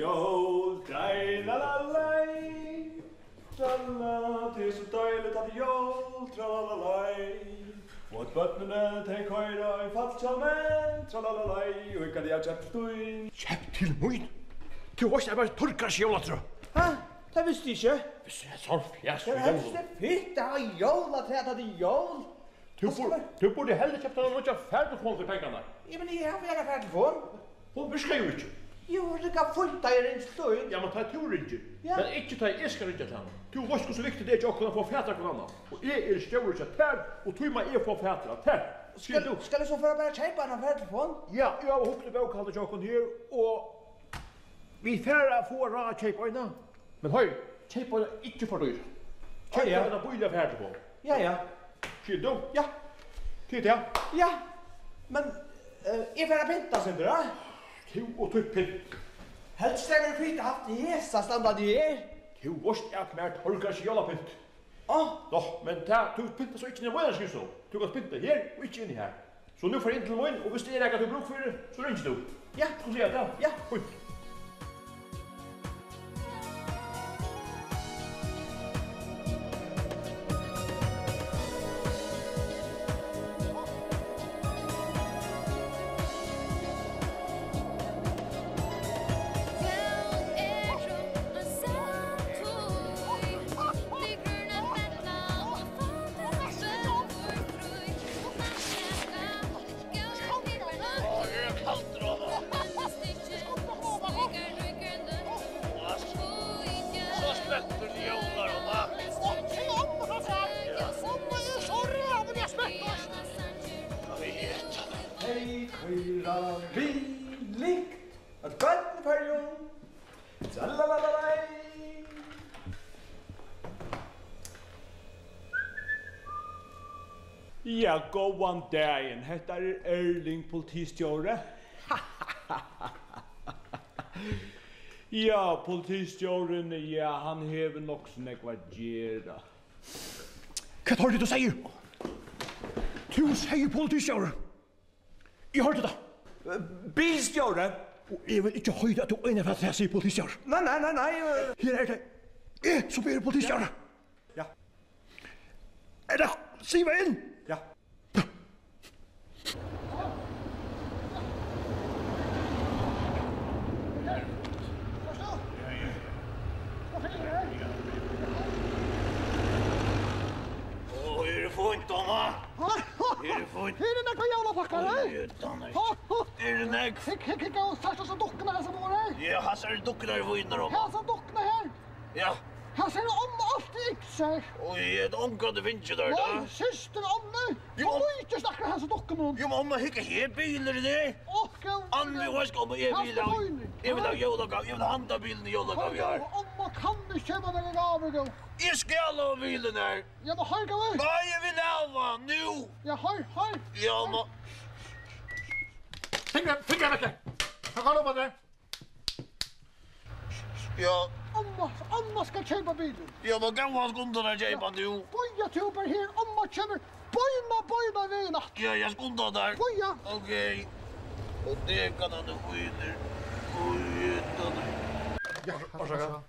jul, tra-la-la-laj. Tralla, det är så dejligt att jul, tra-la-la-laj. Och att bötterna tänk höjra i fattkjalmen, tra-la-la-laj. Och ikade jag köpt stuin. Köpt till mig? Du var inte bara torkar sig jolatro. Ha? Det visste jag inte. Visst är så fjärs. Det är inte fitt att ha jolaträd att det är jul. Du borde hellre köpt en något färdtelefon för pengarna. Ja, men jag har väl färdtelefon. Hon viskar ju inte. Jo, det kan fullt i en stund. Ja, men ta tur inte. Ja. Men inte ta jag ska inte ta. Du vet så viktigt det är att kunna få färdra på annan. Och jag är stor så här och tror man är få färdra. Här. Ska du så för bara köpa en färdtelefon? Ja, jag har hukt bok hade jag här och vi färra får ra köpa innan. Men hej, köpa inte för dyrt. Köpa en billig färdtelefon. Ja. Skil du? Ja. Titta. Ja. Men är för att pinta sen då? Tu och tuppin. Helst är det fint haft hesa standard i er. Tu varst jag mer torkar sig alla pint. Ja, men ta du pinta så inte i våra skis så. Du kan pinta här och inte in här. Så nu får in till mig och visst är det att du bruk för det så ringer du. Ja, så ser jag det. Ja. Ja, gåan dagen. Hetta Erling politistjóri. Ja, politistjórin, ja, han hever nok så nekva gera. Hva tar du säger? Du säger politistjóri. Jag hörde det. Bilstjóri? Och jag vill inte höjda att du är inne för att jag säger politistjóri. Nej. Här är det. Så blir det politistjóri. Ja. Är det? Siva in! Ja. Är det fint, Anna? Är det fint? Är det några jävla packar, eller? Är det näck? Kicka och starta så dockorna här som var det. Ja, här ser dockorna i vinner om. Här ser dockorna här. Ja. Här ser om allt i yxor. Oj, ett omgående finns ju där då. Oj, syster Anne. Du må inte snacka här så dockorna. Jo, mamma, hicka här bilar i det. Anne, vad ska man ge bilar? Jag vill ha jolagav. Jag vill handla bilen i jolagav jag har. Amma kan du köpa den i gaver då? Jag ska ha bilen här. Ja, men hör gaver. Nej, jag vill ha nu. Ja, hör. Ja, mamma. Fingrar väck. Han kan lova det. Ja. Amma ska köpa bilen. Ja, men kan man skundar köpa nu? Boja tuber här. Amma köper. Bojna vägen. Ja, jag skundar där. Boja. Okej. Och det kan han nu skiner. Oj, Orsaka,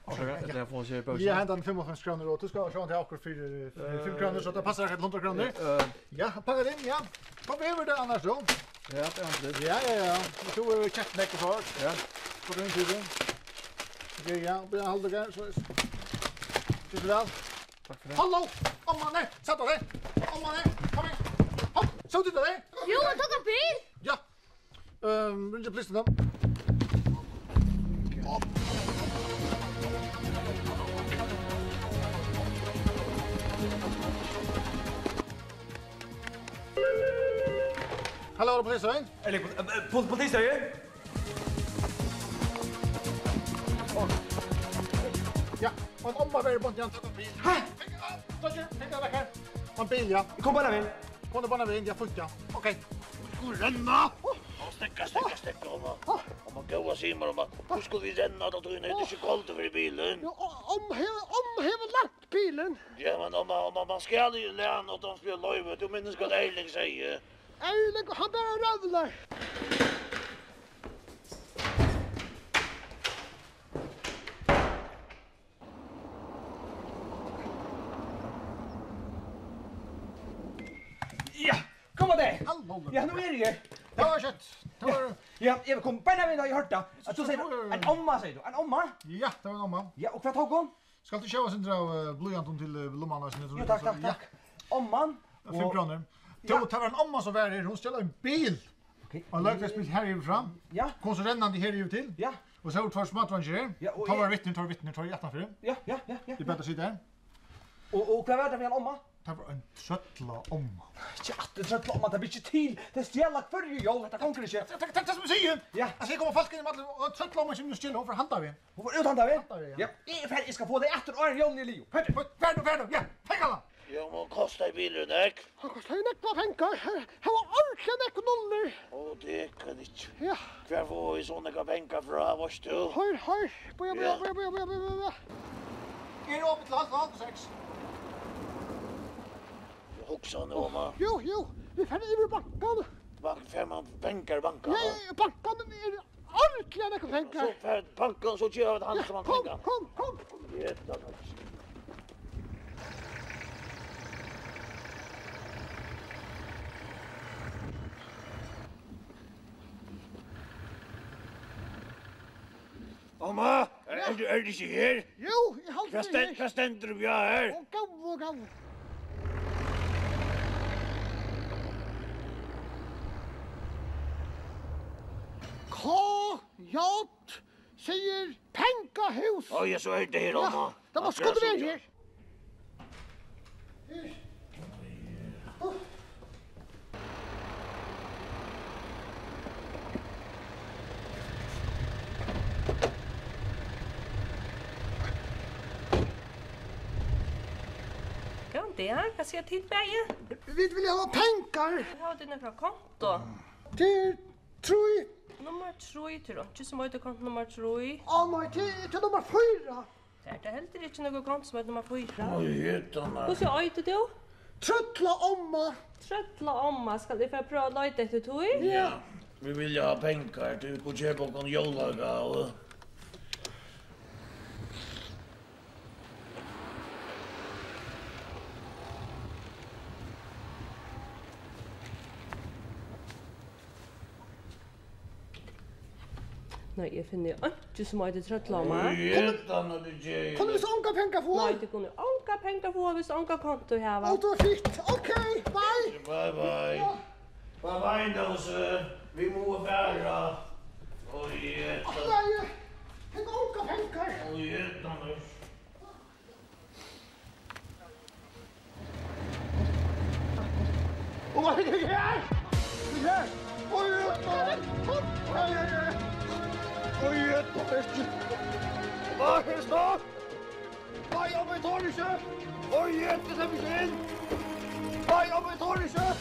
jag får se på. Vi har hämtat 55 kronor och du ska köra till akkur för 5 kronor så det passar till 100 kronor. Ja, packa in, ja. Vad behöver det annars då? Ja, det är det. Ja. Så är det checkneck och så. Ja. På den tiden. Okej, ja, på den halvdagar så. Det är väl. Tack för det. Hallå! Amma, nej! Sätt dig! Amma, nej! Kom igen! Hopp! Så titta dig! Jo, ta en bil! Ja! Ringe polisen då. Hallå, polisen? Eller polisstjóri? Ja, och Amma var på en bil. Hä? Tänk väck här. En bil, ja. Kom bara vel. Kom det bara vid, jag flyttar. Okej. Renna! Stäcka, mamma. Om man går och simmer om att hur skulle vi renna då? Det är inte kallt över i bilen. Om hever lagt bilen. Ja, men om man ska ju lära och de spelar löjvet. Du minns vad Eiling säger. Eiling, han bara rövlar. Ja, nu är det ju. Det var kött. Det var... Ja, jag kom bara med när jag hörde att du säger en omma säger du. En omma? Ja, det var en omma. Ja, och vad tog hon? Ska du köpa sin dra blyanton till Lomman? Jo, tack. Omman. 5 kronor. Då tar en omma så var det. Hon ställer en bil. Okej. Och lagt det här i fram. Ja. Kom så rännande här ju till. Ja. Och så tar smartvanger. Ja, och tar vittnen i 18 för. Ja. Det är bättre att sitta här. Och vad var det för en omma? Det var en tröttla omma. Ja, det trött om att det blir inte till. Det stjäla förr jag detta konkurrens. Det som säger. Ja. Jag ska komma folk in i maten och tröttla omma som nu ställer och förhandla vi. Hon får uthanda vi. Ja. Ja. Jag ska få dig efter Arne Jonny Leo. Färd. Ja, tänk alla. Jag må kosta i bilen, ek. Han kostar ju nekva pengar. Han var ordentligt ekonomer. Och det kan inte. Ja. Kvar får vi såna pengar fra, vars du? Hör. Boja. Är det öppet till halv 6? Hoxan och mamma. Jo. Vi färd över bankan. Bank 5 pengar banken. Ja, bankan är ordentligt nekva pengar. Så färd banken så kör han som han pengar. Kom. Jättebra. Mamma, är du inte här? Jo, i halv 6. Vad ständer du här? Och gav. K-J säger Penkahus. Oj, så är det här, mamma. Det var skådespel här. Ja, det här kan se till bäge. Vi vill ha penkar. Jag har det från konto. Det tror jag. Nummer 3 tror jag. Inte så mycket konto nummer 3. Nej, till nummer 4. Det är heller inte något konto som är nummer 4. Oj, jättarna. Hur ser ut det? Tröttla omma. Tröttla omma. Ska det för att pröva lite efter tog? Ja, vi vill ju ha pengar till att köpa en jolagave. Nej, jag finner ju inte så mycket tröttla omma. Oj, jättarna du tjej. Kan du så onka pengar få? Nej, det kunde onka pengar få hvis onka konto här va. Allt var fint. Okej, bye. Bye. Bye, Dose. Vi må färra. Oj, jättarna. Nej, en onka pengar. Oj, jättarna. Och vad är det här? Det här. Oj, jättebäst. Vad är det snart? Vad jag betalar inte? Oj, jättebäst. Vad jag betalar inte?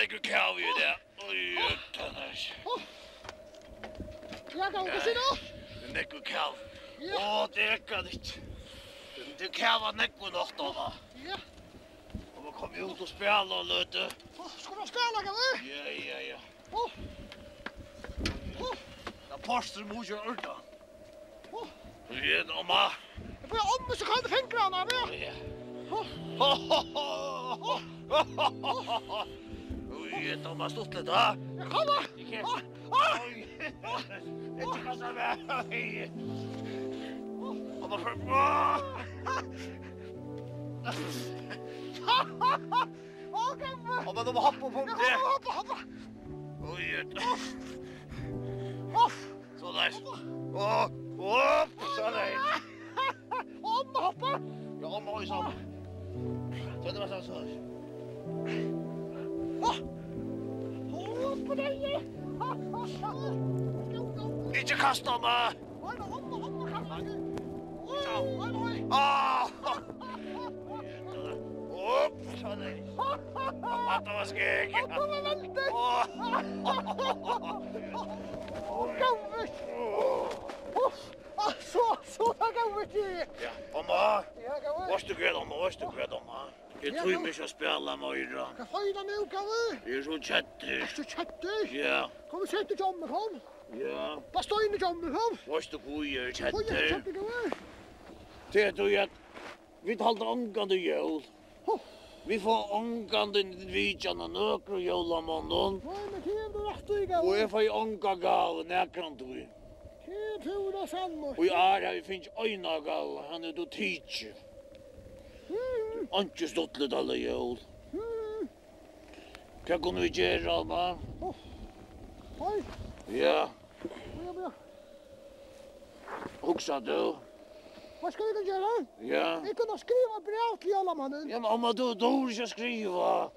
ikke kæv i det. Oj, tannars. Ja, gå, vad säger du? Det är ikke kæv. Åh, det är ikke det. Det kæver nekko något då. Ja. Och man kommer ut och spela och lite. Ska vi spela, kan vi? Ja. Åh. Jag postar mot jag urta. Åh. Ja, mamma. Jag börjar om så kan du fingrarna, va? Ja. Oj, Thomas, stort lite, va? Jag kommer! Oj, inte kasta mig. Mamma, för... Okej, Mamma, de hoppar på det. hoppa! Oj, Off! så där. Så där. Om hoppa! Ja, mamma, oj, så. Så det var så. Hoppa dig! Inte kasta mig. Om kasta dig! Oj! Ah! Så där. Mamma, det var skräck. Kommer välte! Så gavet det! Ja, mamma. Ja, gavet! Varst du gredd, mamma? Jag tror mig att spela Moira. Kan höjda nu, gavet! Jag är så chattig. Så chattig! Ja, Kom och sätt dig John, kom! ja. Vad står inne John, kom! Varst du kujer Oj, chattig? chattig, gavet! Det är ju att vi talar ångande jul. Vi får ångande vidjana nökru julamånden. Oj, men det är ändå rätt i Och gavet! jag får ånga gal näkrande vi. Det är pura samma! Och i har vi finns öjna gal, han är då teacher. Inte stottligt alla jul. Vad kunde vi göra, Alma? Oj, Ja, ja. huxa du. Vad ska vi göra? Ja. Vi kunde skriva brev till alla mannen. Ja, men om du då ska skriva.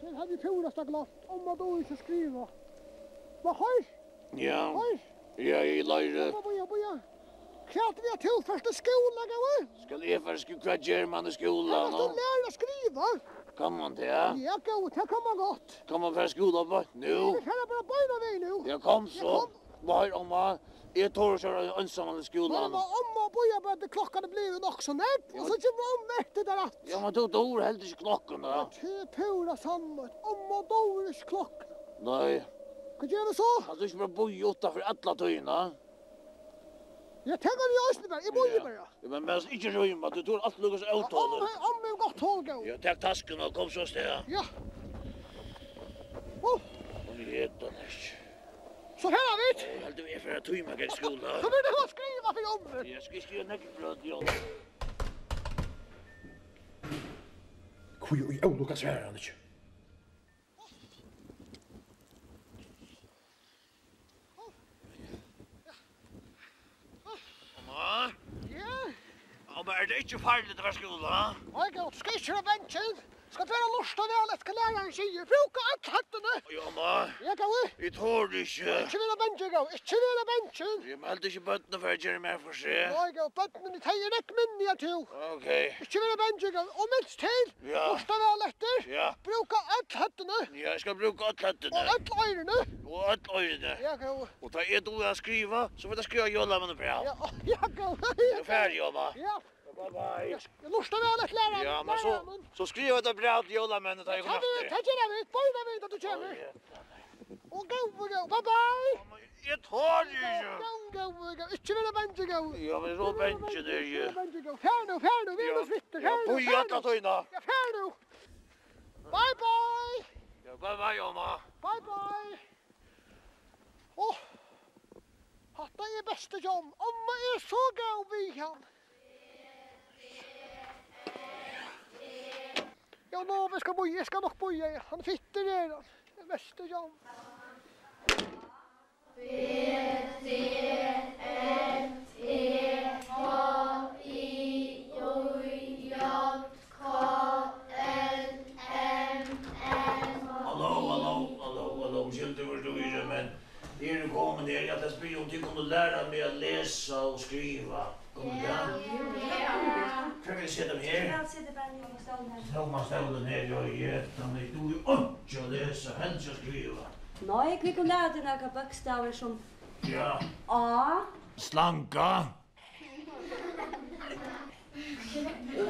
Det hade vi puraste glatt. Om man då inte skriva. Vad höj? Ja, Höj? ja, jag lär Boja. Klart vi har till första skolan, gavet! Ska jag för skriva German i Jag skolan? måste lära skriva. Kan man det? Ja? Ja, gavet, det kan man gott. Kan man för skolan bara nu? Vi kan bara böjna dig nu. Jag kom så. Vad om man? Jag tar och kör ensam i Men skolan. om och boja började klockan blir ju också nätt. Och så kommer om vettet där att. Ja, men då är helt inte klockan då. Det är pura sammat. Om och då är klockan. Nej, Kan du göra så? alltså inte bara bo utanför alla tyna. Jag tänker i Östberg, i boja bara. Ja, men mens inte rymma, du tror allt lukas avtalet. Om en gott håll, gavet. Jag tar tasken och kom så steg. Ja. Och vi heter näst. Så här har vi det. Jag hade vi för att tyma i skolan. Så vill du skriva för jobbet. Jag ska skriva näckbröd, ja. Kui i ólukka sværa han ikke. Mamma? Ja. Ja, men det ikke farligt til skolan? Oj, gavet, du ska inte köra benchen. Ska bara lusta väl att lära säger. Bruka allt hattene. Ja, mamma. Ja, gavet. Jag tror det ikke. Inte vilja benchen, gavet. Inte vilja benchen. Jag meldte ikke bøttene for å gjøre mer for seg. Oj, gavet, bötten i tejer räck minniga till. Okej. Inte vilja benchen, gavet. Och minst till. Ja. Lusta väl efter. Ja. Bruka allt hattene. Jag ska bruka alt Och hattene. allt öjrene. Og alt øyne. Ja, gavet. Og da jeg då jeg skriva, så vil jeg skriva jolla med bra. Ja, gavet. Er du ferdig, mamma? Ja. Bye bye. Jag lusta väl att lära. Ja, men så skriver det bra till jolla med da jeg Ta kommer det, ta efter. det vid. Böjna vid att du kommer. Och gavet. Bye bye. Jeg tar det ikke. Go. Inte vilja benchen, gavet. Ja, men så bensje det ikke. Fär nu, vi är svitter. Ja, på hjärtat øyne. Ja, fär nu. Bye bye. Ja, bye bye, mamma. Bye bye. Åh, hatta är bästa John. Omma är så gav vi han. Ja, nå, vi ska boja, jag ska nog boja. Han fitter redan. Det bästa John. Hallo, skilter hvor du men er du kommet her, jeg tar spyr om du kunne lære meg å lese og skriva. Kan vi se dem her? Jag sitter bara ner på stolen här. Thomas stålen her, jag är jättan. Du är inte att läsa, helst att skriva. Nej, vi kan lära dig några bokstäver som Ja. A Slanka.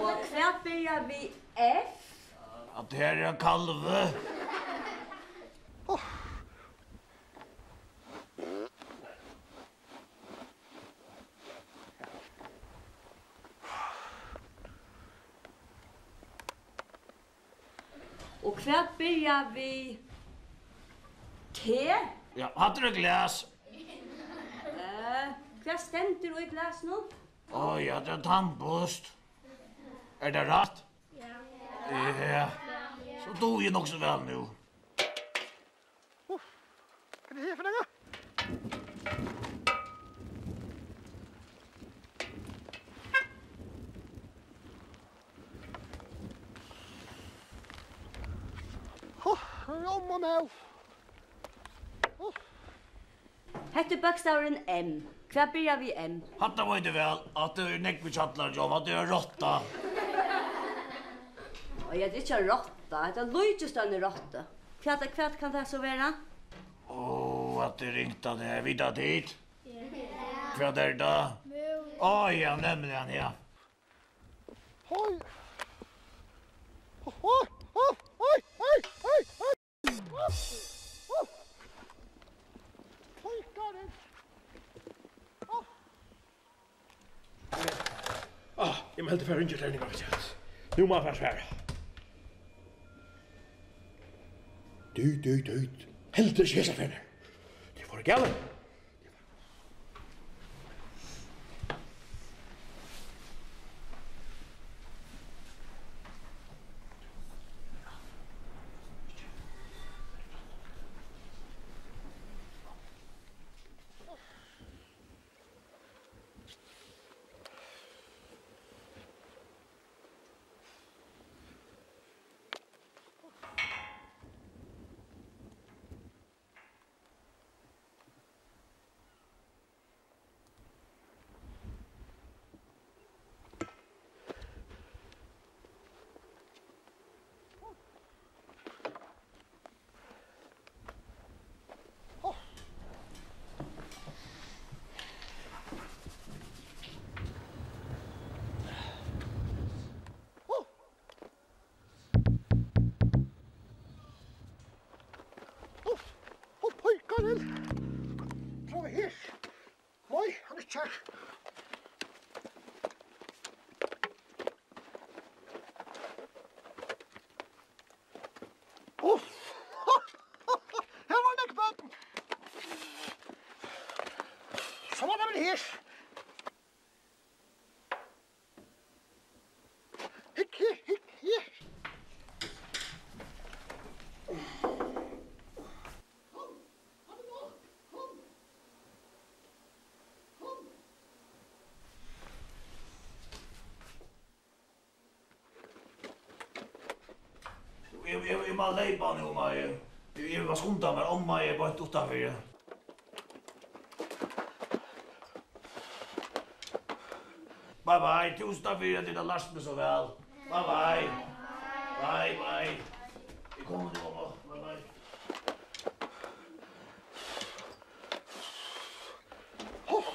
och kvart börjar vi F. Att det här är en kalve. Och kvart börjar vi T. Ja, hade du glas? Kvart ständer i glas nu? Oj, ja, det är en tandpost. Är det rätt? Ja. Så dog jag nog så väl nu. Kan det här för något? Om och med. Hette bokstaven M. Kvart börjar vi M. Hatta var det väl att det är näckbetjattlar, John, att det är råtta. Och jag är inte råtta, det är lojtjestående råtta. Kvart kan det så vara? Att det ringte det vidare dit. Vad är det? Ja, nämligen, ja. Oj. Oj. Oj. Oj. Oj. Oj. Oj, Karin. Jag meldte för inte träning av det. Nu må jag försvära. Du. Helter kejsarfänner. Det får galen. Prøv her. Oi, han er kjær. Her var det bøten. Så var det her. Hikk. Jag bara leipa nu, Maja. Jag var skunda med om Maja bara inte utanför. Bye, tusen för att det har lärt mig så väl. Bye. Vi kommer nu, mamma. Bye.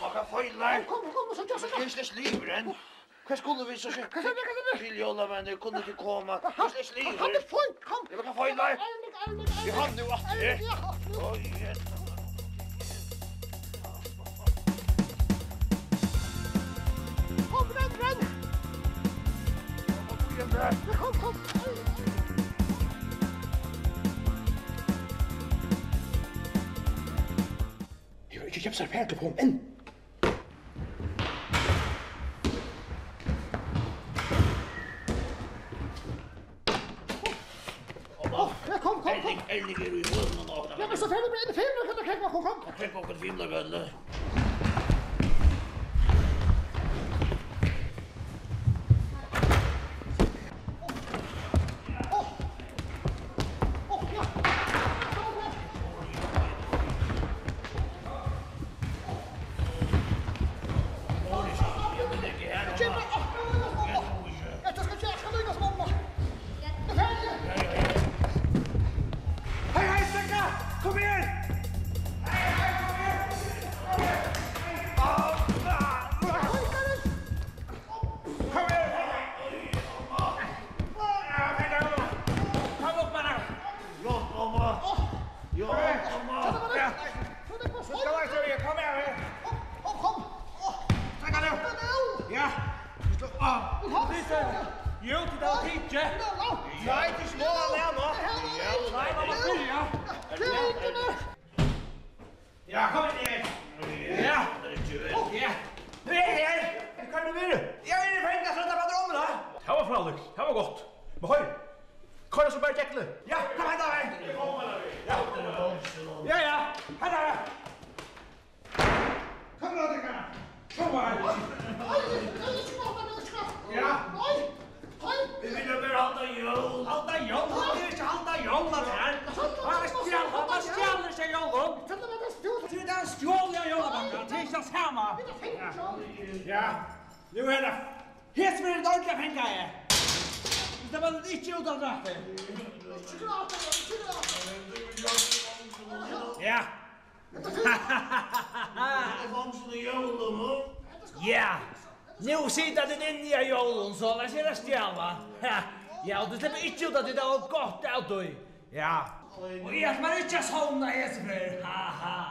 Vad kan fejla? Kom, så just. Jag är släst livren. Vad skulle vi så köpa? Till jolla, men det kunde inte komma. Jag är släst livren. Han er fint, kom. Jag kan fejla. Vi har nu att det. Oj, Kom, renn. Kom. Jag har inte köpt sig färdig på än. Kom. Elding är du i munnen av det. Ja, men så färdig blir det film. Kom. Tänk på en filmlagölle. Ja, kom in. Ja. Ja. Nu är det här. Hur kan du vara? Jag är i fängelset att ta om det. Det var fralligt. Det var gott. Men hör. Kolla så bara jäkla. Ja, kom här då. Ja. Ja, ja. Här då. Kom då, Dicka. Kom här. Ja. Vi vill ju bara halta jul. Halta jol. Det är inte halta jol här. Vad stjäller sig jollen? Det är den stjåliga jollen. Det är inte samma. Ja. Nu är det. Helt med det ordentliga pengar. Det var inte ut av dratten. Ja. Ja. Nu sitter den inne i jollen så vad ska det stjäla? Ja, du släpper inte ut att det var gott av dig. Ja. Och jag man inte såna Jesper. Haha.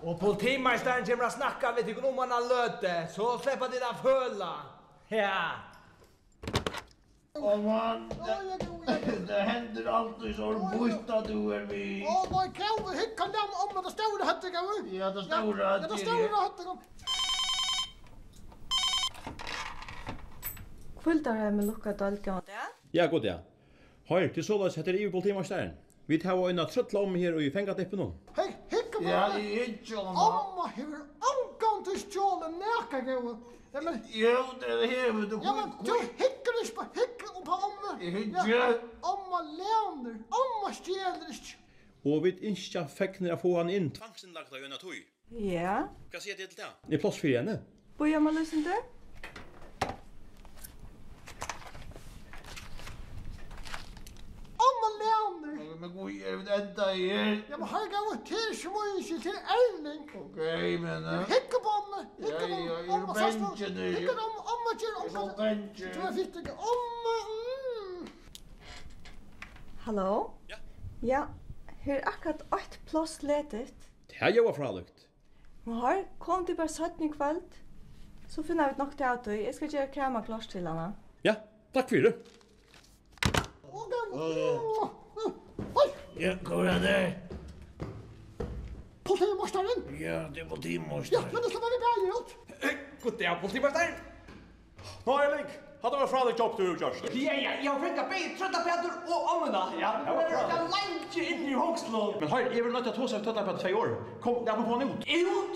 Och politimästaren kommer att snacka vet du om man har löte så släpper det där fölla. Ja. Åh man, det händer alltid så borta du är vi. Åh, vad kul, hur kan de om det stora hattar gå? Ja, det stora Ja, det stora hattar gå. Kvöldar har med lukka dalgan. Ja, god ja. Hör, till sålas heter EU politimästaren. Vi tar en tröttla om här och i fängatippen nu. Hej, hicka Ja, bara. det är inte Amma hur ankan till stjålen näka gå. Eller Jo, det är här du ja, men du hickar på hicka och på amma. Hicka. Amma länder, amma stjäler inte. Och vi inte fäckner att få han in tvangsinlagda i en tog. Ja. Vad säger det till det? Det är plats för henne. Boja man lyssna där? Amma länder. Men gå är det ända här. Ja, men här går till smöjs till Erling. Okej, men... Hicka på amma. Hicka på Ja, amma. är bänken nu? Hicka på amma till Så amma. bänken. Du har fick det amma. Hallå? Ja. Ja. Här akkurat 8 plats ledigt. Det här gör fralukt. Men har kom du bara 17 kväll. Så finner vi nog det av dig. Jag ska göra kräma klart till henne. Ja, tack för det. Ja, går det där? Politimästaren. Ja, det var Ja, timmästaren. men då släpper vi bärgen ut. God ja, politimästaren. Nå, Erling. Hade var fralukt jobb du gjort. Ja, jag fick att be trötta Peter och Amanda. Ja, det var bra. Jag längtar in i Håkslå. Men hör, jag vill inte ta sig trötta på 2 år. Kom, jag får få han ut. Ut?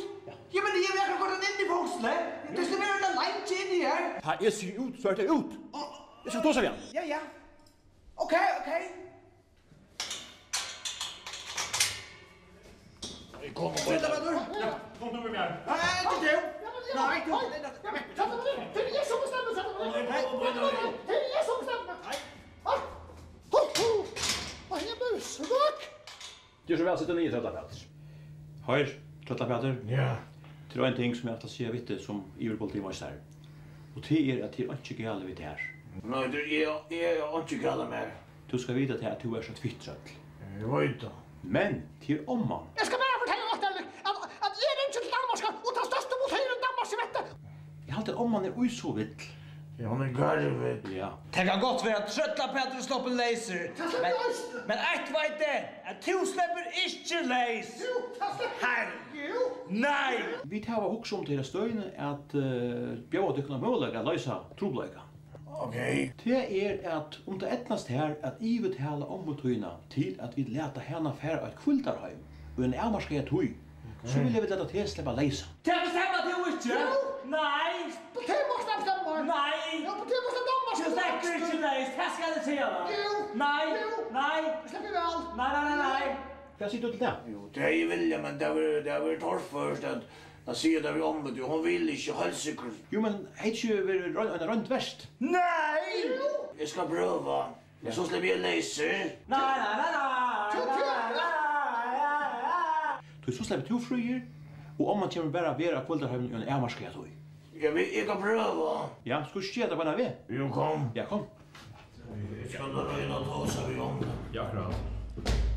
Ja, men det är jag kan gå in i Håkslå. Du ska vara en längtar in i här. Här är sig ut, så är det ut. Jag ska ta sig igen. Ja. Okej. Kom och Trötta Peter. Ja, kom du med mig. Nej, inte du. Nej, du. Det är jag som bestämmer. Det är jag som bestämmer. Vad är mus? Det är så väl sitter ni i trötta Peter. Hör, trötta Peter. Ja. Det är en ting som jag att säga vitt som EU-politimästare. Och det är att det är inte gäller vid det här. Nej, det är inte galla mer. Du ska veta till att du är så tvittrad. Jag vet inte. Men till om man. Jag ska bara fortälla åt dig att jag är inte till Danmark och ta största motoren Danmarks i vette. Jag har alltid om man är så vitt. Ja, han är garvet. Ja. Det kan gott vara trötta Peter och stoppa laser. Men ett vet det. Att du släpper inte laser. Här. Nej. Vi tar också om till det stöjne att bjöda dig kunna möjliga att lösa troblägga. Okej. Det är att om det ettnast här att ivet hela ombudstöjna till att vi låta henne färra ett kvultarheim och en ärmarska tøy. Så vill jag veta att det släppa läsa. Kan du bestämma du inte? Nej. Politimästaren bestämmer. Nej. Ja, politimästaren Danmark. Du släpper inte laser. Vad ska du säga? Nej. Släpper vi allt. Nej. Får jag sitta till det? Jo, det är vilja, men det var torrt först att säga det vi ombud. Hon vill inte halsikker. Jo, men heter ju en rönt värst. Nej. Jag ska pröva. Så släpper jag läser. Nej. Du så släpper du fröjer och om man kommer bara vara kvultarheim och en ärmarska tøy. Jag kan pröva. Ja, ska du skeda på den här Jo, kom. Ja, kom. Jag ska röna och ta sig vid om det. Ja, klart.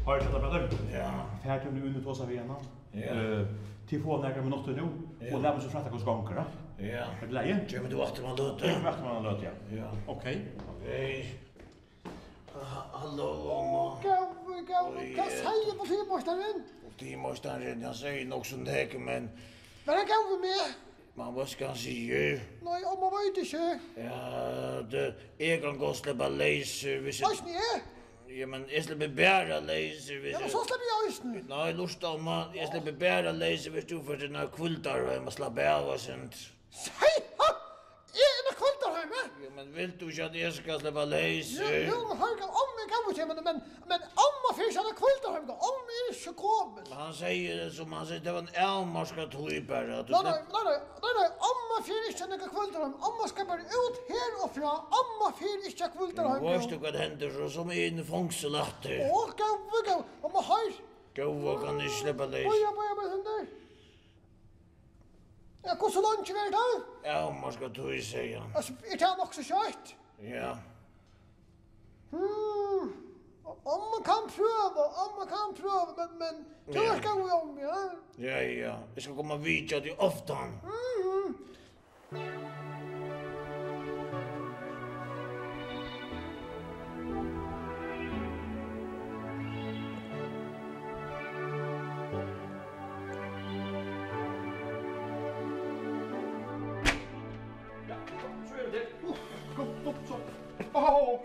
Har du sett Peter? Ja. Färd nu under tåsa vi igenom. Ja. Till få några minuter nu och lämna så fratta hos gånger. Ja. Är det läge? Ja, men du vaktar man Det löte. är vart man låt ja. Ja. Okej. Okej. politimasteren? Politimasteren, han säger nog som det, men Men jag gav med. man vad ska han säga? Nej, om man vet inte. Ja, det är kan gå släppa laser hvis Vad ni är? Ja, men jag släpper bara laser hvis Ja, men så släpper jag ösnen. Nej, lusta om man, jag släpper bara laser hvis du får dina kvultar och man slappa av och sånt. Säg! Är det kvällar hemma? Ja, men vill du inte att jag ska släppa laser? Jo, men hörga, om jag gav till men amma finns alla kvällar hemma. Om är inte kommer. Han säger det som han säger, det var en avmarskat höjbär. Nej, amma finns inte några kvällar hemma. Amma ska bara ut här och fra. Amma finns inte kvällar hemma. Vet du vad händer så som är en fångselatter? Åh, gav. Amma hör. Gåva kan ni släppa laser. Boja, händer. Ja, hur så långt är det? Avmarskat höj, säger han. Alltså, är det också kört? Ja. Om man kan pröva, men det ska vi om, ja. Ja. Jag ska komma vidare till ofta.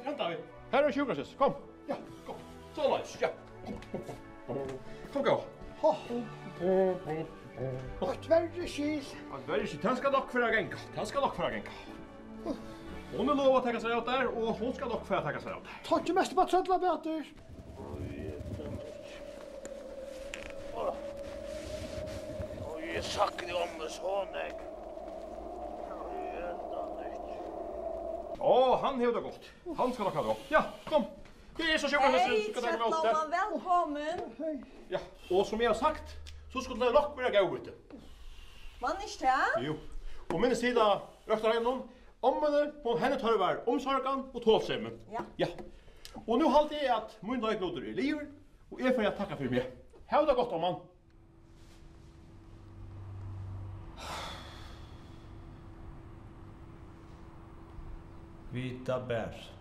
Vänta vi. Här är sjukhuset. Kom. Ja, kom. Så långt. Ja. Kom gå. Att värre skis. Att värre skis. Han ska dock för att gänga. Hon är lov att ta sig ut där och hon ska dock för att ta sig ut. Ta inte mest på tröttla bättre. Oj, jag saknar om så nej. Han har det gott. Han ska dock ha det gott. Ja, kom. Det är så sjukhuset. Hej, Tröttlaman, välkommen. Ja, och som jag har sagt så skulle det nog börja gå ute. Man inte här? Jo. Och min sida röktar hem hon henne tar över omsorgan och tålsemmen. Ja. Och nu håller jag att min dag låter i livet och är för att tacka för mig. Ha det gott, man. Vita bär.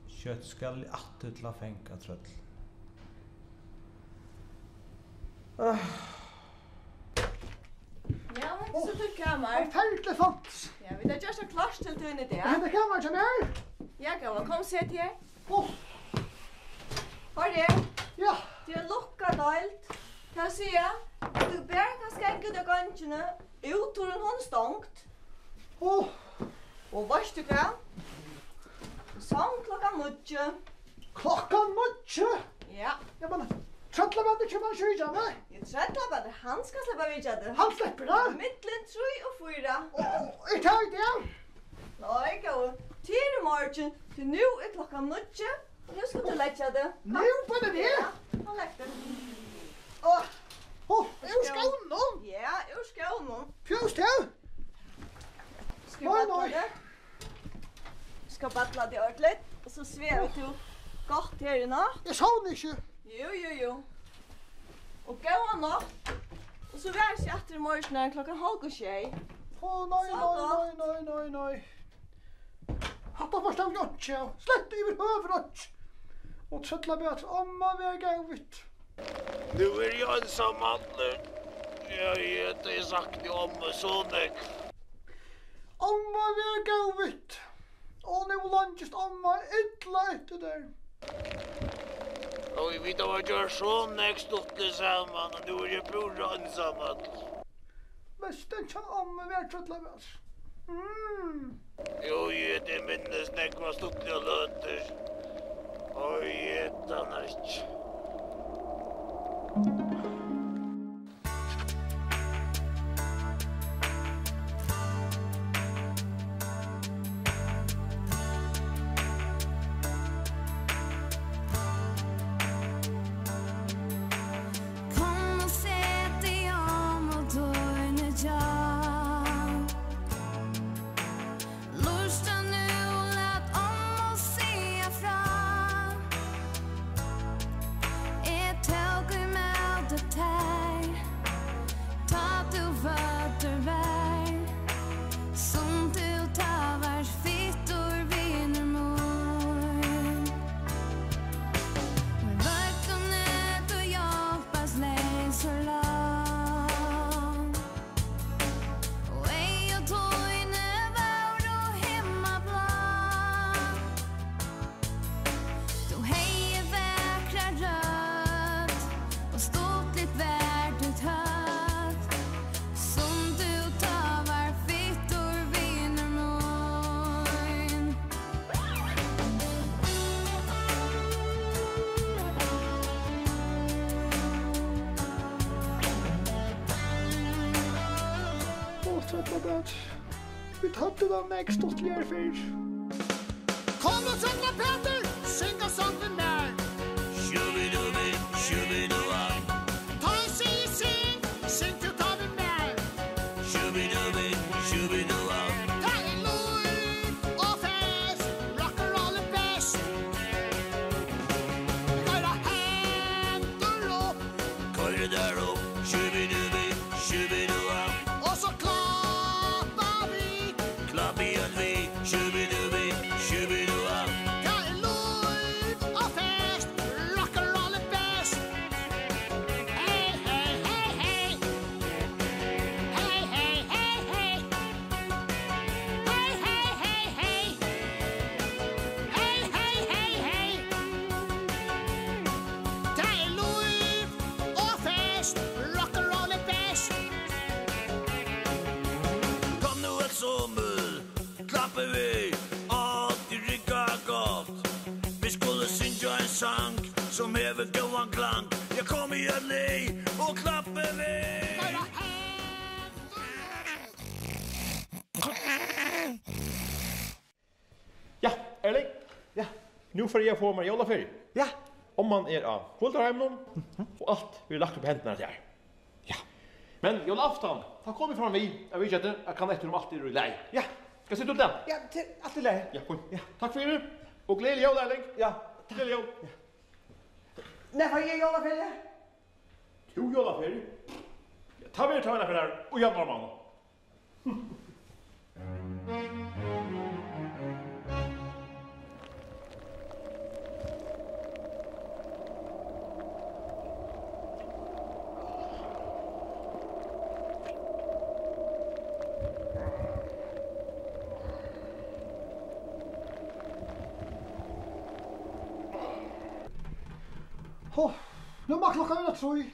Kött skall attutla fänka tröll. Ja, men så du kammar. Färdigt fant. Ja, vi tar just klart till du inne Det där. är kammar som är. Ja, kom sätt här. Åh, Har det? ja. Det är luckat allt. Kan se jag. Du bär kan skänka dig gångerna. Ut ur en hundstångt. Åh, Och vars du kan. Sång klockan mycket. klockan mycket. Ja. Ja, men tröttla bättre kan man skjuta med. Jag tror att han ska släppa vidare. Han släpper det. Mittlen 3 och 4. Jag tar det. Nej, gå. Till morgon. Till nu är klockan mycket. Och nu ska du lägga det. Nu på det. Ja, han lägger det. Åh, ur skålen. Ja, ur skålen. Pjus till. Ska jag battla det? Ska battla det ordentligt. Och så svävar du gott här i natt. Jag sa inte. Jo. Och gå han natt. Och så värs jag efter i morgon när klockan 5:30. Åh, nej. Hatta först av Jotcha. Slätt över huvudet. Och tröttla bättre amma väga ut. Nu är jag ensam handler. Jag heter sagt om sonek. Amma väga ut. Och nu lunchest amma illa efter där. Och vi då gör sonek stort tillsammans och nu är jag bror ensam handler. Mest den kan amma väga tröttla bättre. Jo, det minnes nekva stort jag löter. Oj, annars. Kom och sätt dig om och dörren är jag. Lusta nu och lät om och se fram. Trøllabæt. Vi tatt det av next og slier fyr. Kom og Trølla Peter, syng og sång med mer. Shubidubi, shubidua. Ta en syng, syng til ta med mer. Shubidubi, shubidua. Ta en lur og fest, rock'n'roll er best. Køyra hender opp, Køyre der opp. Shubidubi, shubidua. og så klapper vi. Klapp igjen vi. Shubidubi, shubidua. Ta en lur og fest, rock'n'roll er best. Hei, hei, hei, hei. Hei, hei, hei, hei. Hei, hei, hei, hei. Hei, hei, hei, hei. Ta en lur og fest, rock'n'roll er best. Kom nu et sommel, klapper vi, alt i rikka godt. Vi skulle synge en sang, som hever gåan klang. Jeg kom i en lei, og klapper vi. Ja, Erling. Ja. Nu får jag få mig jollaferie. Ja. Om man är av Hulterheimen och allt vi lagt upp händerna där. Ja. Men julafton, ta kom ifrån vi. Jag vet inte, jag kan efter dem alltid i lei. Ja. Ska sitta ut den? Ja, til alt i leie. Ja, kom. Ja. Tack för det. Och glädje jul, Erling. Ja. Glädje jul. När får jag jollaferie? Tu jullaferie. Ja, ta vi ta för där och januari månad. Nu må klokka være 3.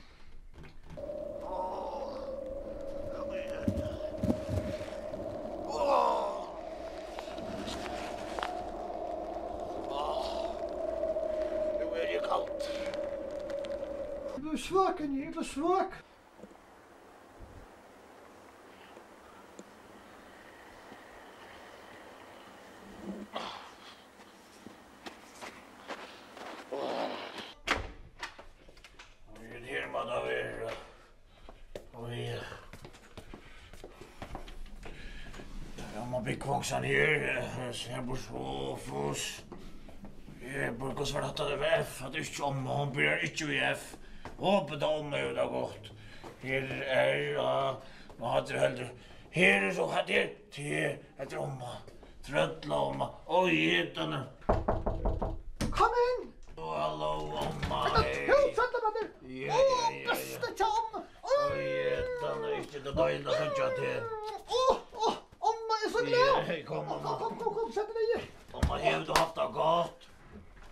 Nu är det kallt. Du er svak, Annie, du er svak. Her må det være. Oj. Jag må bli kvoksan här. Ser på Sofus. Jag brukar svara att det är F. Att det inte om hon blir inte i F. Hoppas om mig det gott. Här är jag. Vad hade det heller? Här är så hade det till ett omma. Tröttla omma. Oj, heter nu. Kom in! Hallå omma. Hej, Trøllabæt. Ja, Bästa tjom. Oj, heter nu. Inte det döjda som jag till. Omma är så glad. Hej, kom omma. Kom, sätt dig i. Omma, har du haft det gott?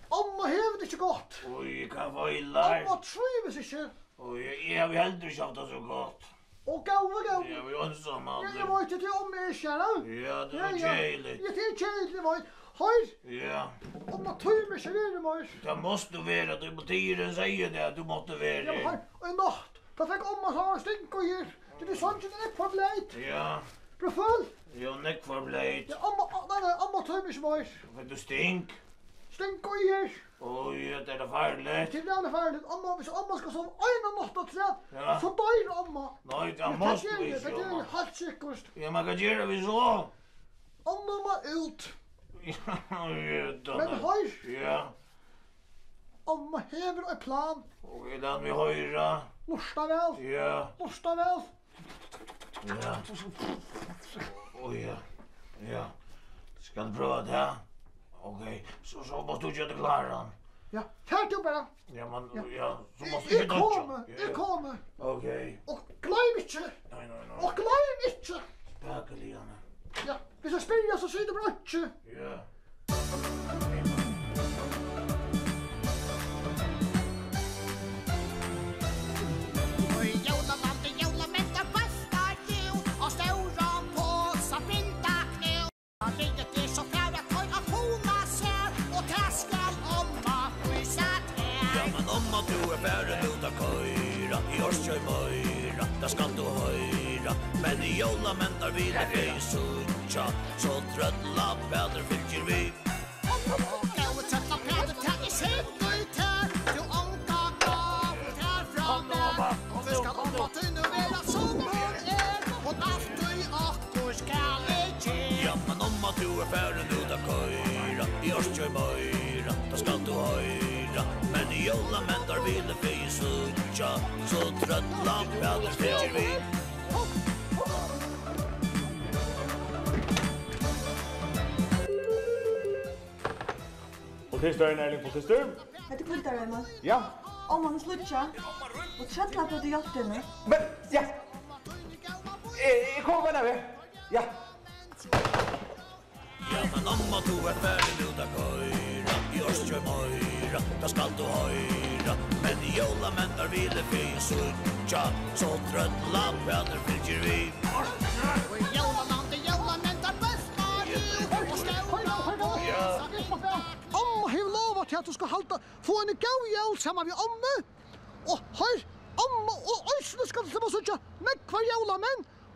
Omma hever det ikke godt. Oj, kan vara illa. Omma trives ikke. Oj, jag har heller inte haft det så gott. Og gau. Jag är ensam Jeg aldrig. var ikke til om jeg kjære. Ja, det var tjejligt. Ja, det er kjeilig, var. Hør, Ja, omma tøymer ikke være, var. det måste vara. Du på tiden säger det att du måste Ja, men vara. hør, og en natt, da fikk omma så stink og her. Det er sånn ikke det er bleit. Ja, Du full? jag näck för blöjt. Ja, omma tøymer ikke, var. För du stink. Stink og her. Oj, det är farligt. Det er veldig farlig. Hvis omma skal sove en natt og tre, Ja. så døyr omma. Nej, det måste vi Det er så. helt sikkert. Ja, man kan göra vi så. Omma må ut. Ja, Men hør, Ja, omma hever en plan. okej, den vi höra. Lusta vel. Ja, Lusta vel. ja. Oj, ja. Ja. Ska du pröva det här? Okej, så måste du göra det klara. Ja, her du bare. Ja, men ja, så måste du Jeg inte kommer, dodja. jeg kommer. Okej. Og glöm ikke. Nej. Og glöm ikke. Spökeligarna. Ja, hvis jeg spiller så sier det bra ikke. Ja. Og jólavaldi, jólamynda, bæsta jul og stóra påsa binda knæ. Og livet er så fjær at tøy at hona ser og det skal omma frysa tær. Ja, men om att du är färdig ut att köra i Årskjöj möjra. höra, där ska du höra. Men i jolamän där vill vi sucha, så tröttla bättre fylker vi. Gå och tröttla Peter, ta i säkert här. Du ånka gav och här framme. Och vi ska omma till nu vara som hon och alltid akkur ska lägga. Ja, men om att du färden ut att köra, i Örsjöj möjra, där ska du höra. Men i jolamän där vill vi sucha, så tröttla bättre fylker vi. Politister, Erling politister. Hette kultaröma. Ja. Om man slutja. Och tröttla på det hjärtan. Men, ja. Jag kommer med. Ja. Ja, men om att du färdig ut att köra, i Örsjöj möjra, där ska du höra. Men i jolamän där vill vi sucha, så tröttla bättre fylker vi. Och i jolamän där bästar du och stålar. Amma har lovat till att du ska få en god jul samman med Amme. Och här, Amma och Øysene skal til å søke med hver jævla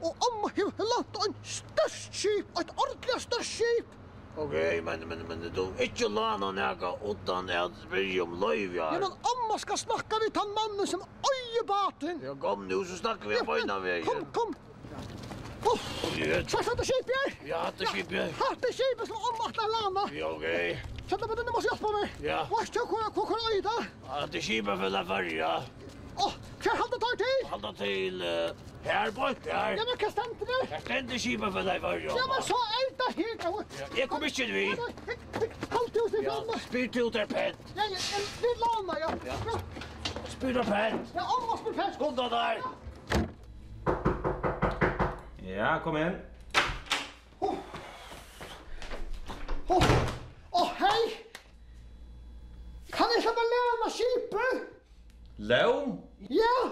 og Amma har lagt en størst skip, et ordentlig størst skip. Okej, men du inte lana näga utan att börja om löv ja. Ja, men Amma ska snacka med han mannen som øyer baten. Ja, kom nu så snackar vi på ena vägen. Kom. Så det skip här. Ja, det skip här. Det skipet som Amma har landa. Ja, okej. Kända men du måste hjälpa mig. Ja. Vad ska jag öjda? Ja, det skipet för la färja. Kvar halda tar till. Halda till här bort där. Ja, men kan stanna det? Jag ständer skipet för la färja. Ja, men så älta här. Jag kommer inte vi. Halt ut i flamma. Spyrt ut er pent. Ja, vi lana, ja. Spyrt ut pent. Ja, Amma spyrt pent. Skånda där. Ja, kom in. Hej! Kan jag släppa låna skipet? Lån? Ja!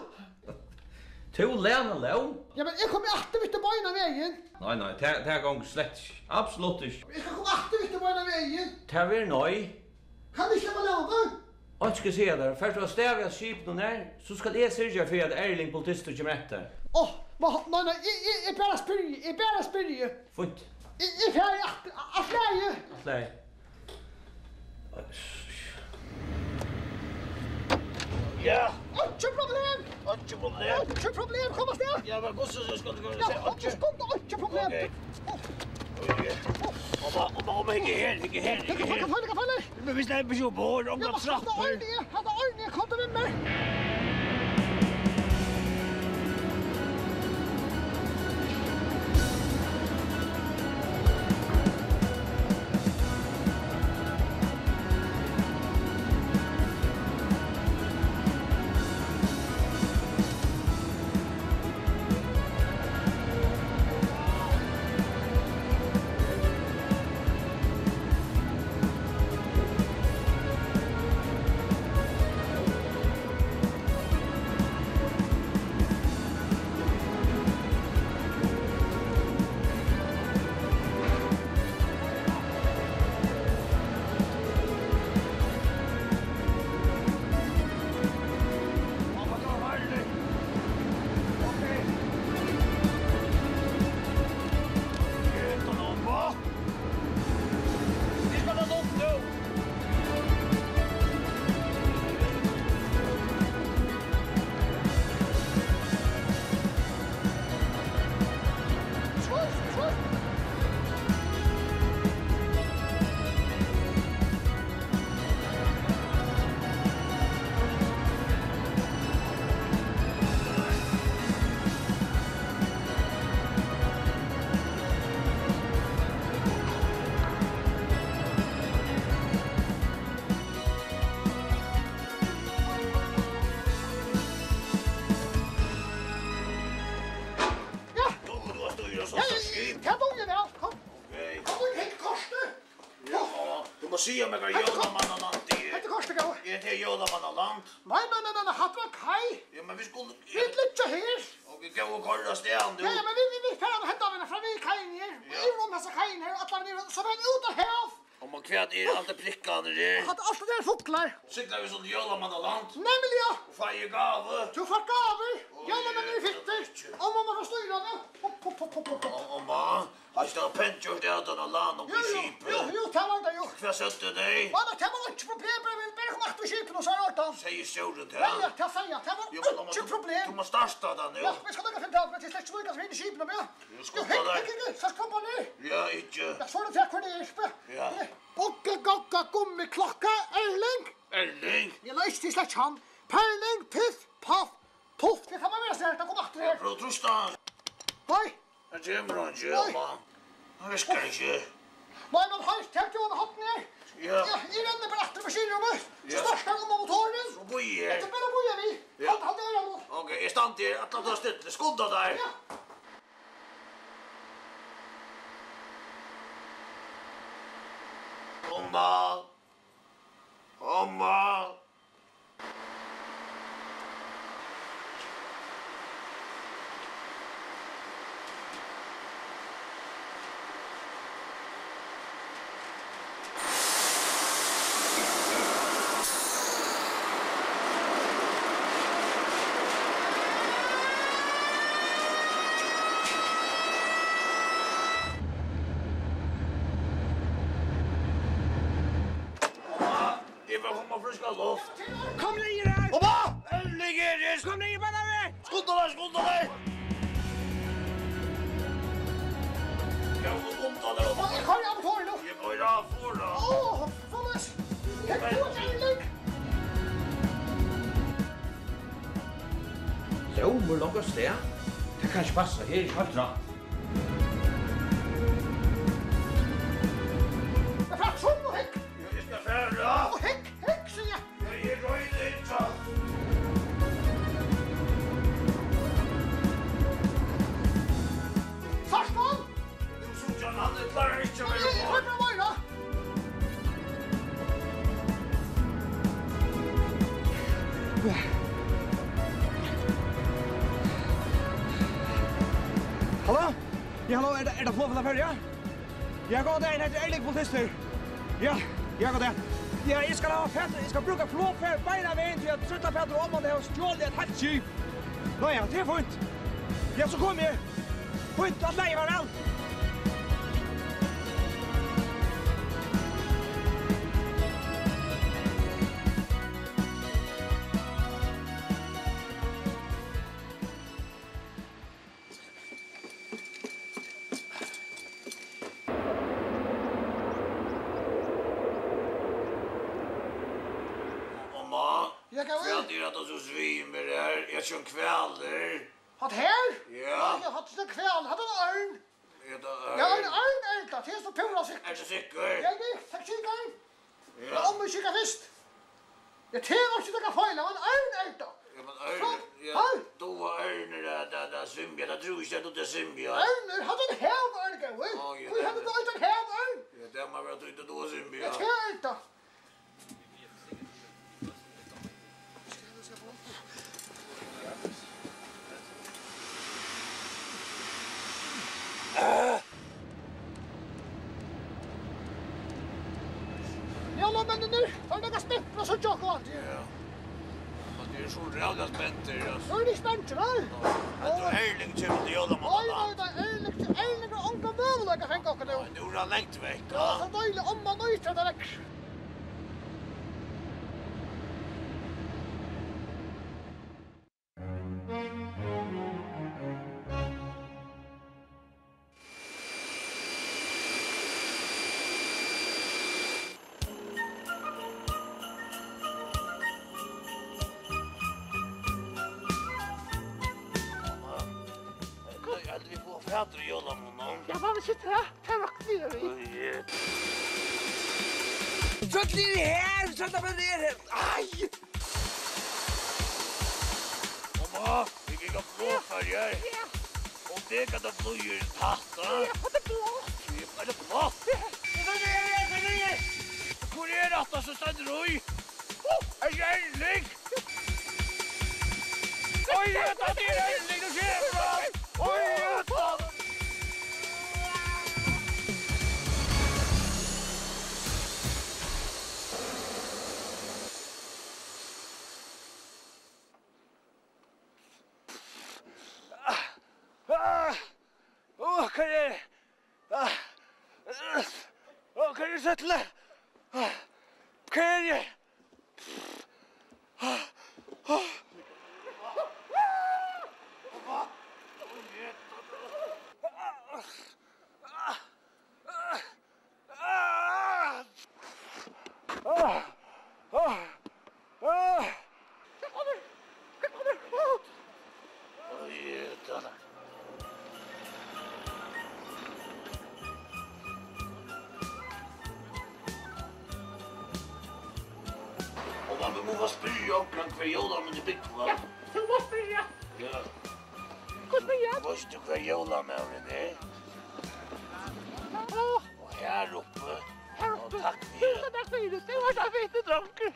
To låna lån? Ja, men jag kommer alltid vid böjna vägen. Nej, det här gånger slett. Absolut inte. Jag ska komma alltid vid böjna vägen. Det här är nöj. Kan vi släppa låna? Jag ska säga där, först att stävja skip någon här, så ska det sörja för att Erling politister kommer efter. Nej, jag bara spyr. Fint. Jag färg att läge. Nej. Ja. Inte problem, kom oss där. Ja, men gosse så ska du gå och Ja, inte problem. Okej. Om jag här. Jag kan falla. Men vi släpper ju på om Jag de måste ha trappor. ordning, kom till mig. Se om jag kan göra man någon annan. Hette Korsbäck. Är det göra man någon annan? Nej, hade var kaj. Ja, men vi skulle... Vi lycka här. Och vi kan gå kolla stan nu. Ja, men vi får hämta av från vi kajen här. Vi är om dessa kajen här, att vi så var ut och här. Om kvärt allt prickarna där. Hade allt det där fåglar. Cyklar vi som Jolamannaland. Nämligen. Fajer gaver. Du får gaver. Jolamanna i fitter. Om man får styra det. Mamma, jag ska pentjort det att han land och skip. Jo, ta var det ju. Vad sätter dig? Vad det var inte problem med bara komma till skipen och så har jag Säger stjorden till. Ja, ta säga, det var inte problem. Du måste starta den nu. Ja, vi ska lägga 5 dagar till släkt svårt att vinna skipen med. Ska där. Så ska man nu. Ja, inte. Jag får det till koordinera. Ja. Bocka gocka gummi klocka Erling. Erling. Jag läste till släkt han. Perling piff paff. Puff, det kan man väl säga att komma efter det. Bro, trustan. Hej. Jag kommer han ju, mamma. Jag viskar inte. Nej, men har täckt ju under hatten ner. Ja. I den berättar maskinrummet. Så startar de motoren. Så bojer. Inte bara bojer vi. Han är ändå. Okej, jag stannar till att låta stilla. Skodda där. Ja. Mamma. Kom ner här! Mamma! Erling Eris! Kom ner bara med! Skodda där! Jag får skodda där. Jag kan ju motoren då. Jag går av för då. Thomas. Täck på Erling. Jo, hur långt det? Det kanske passar här i kvartra. Jag får sjunga och häck. Jag ska färra. Och häck, säger jag. Jag är röjde inte. Farsman. Du såg jag hade klarar inte Jag mig är på. på mig då. Hallå? Ja, hallå, är det flåfalla färja? Jag går där, heter Erling Politister. Ja, jag går där. Ja, jag ska ha fett, jag ska bruka flåfär beina vägen till att trötta Petter om man det har stjålet ett halvt skip. Nåja, det är fint. Ja, så kommer jag. Fint att leja var allt. Jag kan Jag hade att du svimer där. Jag kör kvällar. Hatt här? Ja. Jag hatt det kväll. Hatt en örn. Ja, Ja, en örn älta. Det är så pura sig. är du säker? Jag är tack kikaren. Ja. Om vi kikar först. Jag tävlar inte att fejla. En örn älta. Ja, men Örn, då var Örn där Symbia. Jag tror inte att det är Symbia. Örn hade en häv örn. Vi hade då inte en häv örn. Ja, det var jag tror inte då Symbia. Jag tävlar inte. Jalla, men nu har det spänt och så choklad. Ja. Men det är så jävla spänt det. Nu är det spänt, va? Jag tror Erling kommer till Jalla man. Erling och onka möjliga fänga och nu. Nu är han längt väck. Ja, så dåligt om man nöjt det väck. Vi får Petter och Jalla man. Jag bara sitter här. Här rakt ner i. Trött ner här! Trötta på ner här! Aj! Mamma, vi kan gå på färger. Och det kan då bli en tatta. Ja, det är blått. Är det blått? Hvor är det att så ständer du? Är jag Erling? Oj, jag tar ner Erling och kämpa! Oj, jag tar... kan jeg... Kan jeg settle? Kan jeg... Vi må spyrja omkring hver jólamen I bygden. Ja, du må spyrja. Ja. Hva spyrja? Vet du hver jólamauren Og her oppe. Og takk for det. Tusen takk for det. Det var så fint dranker.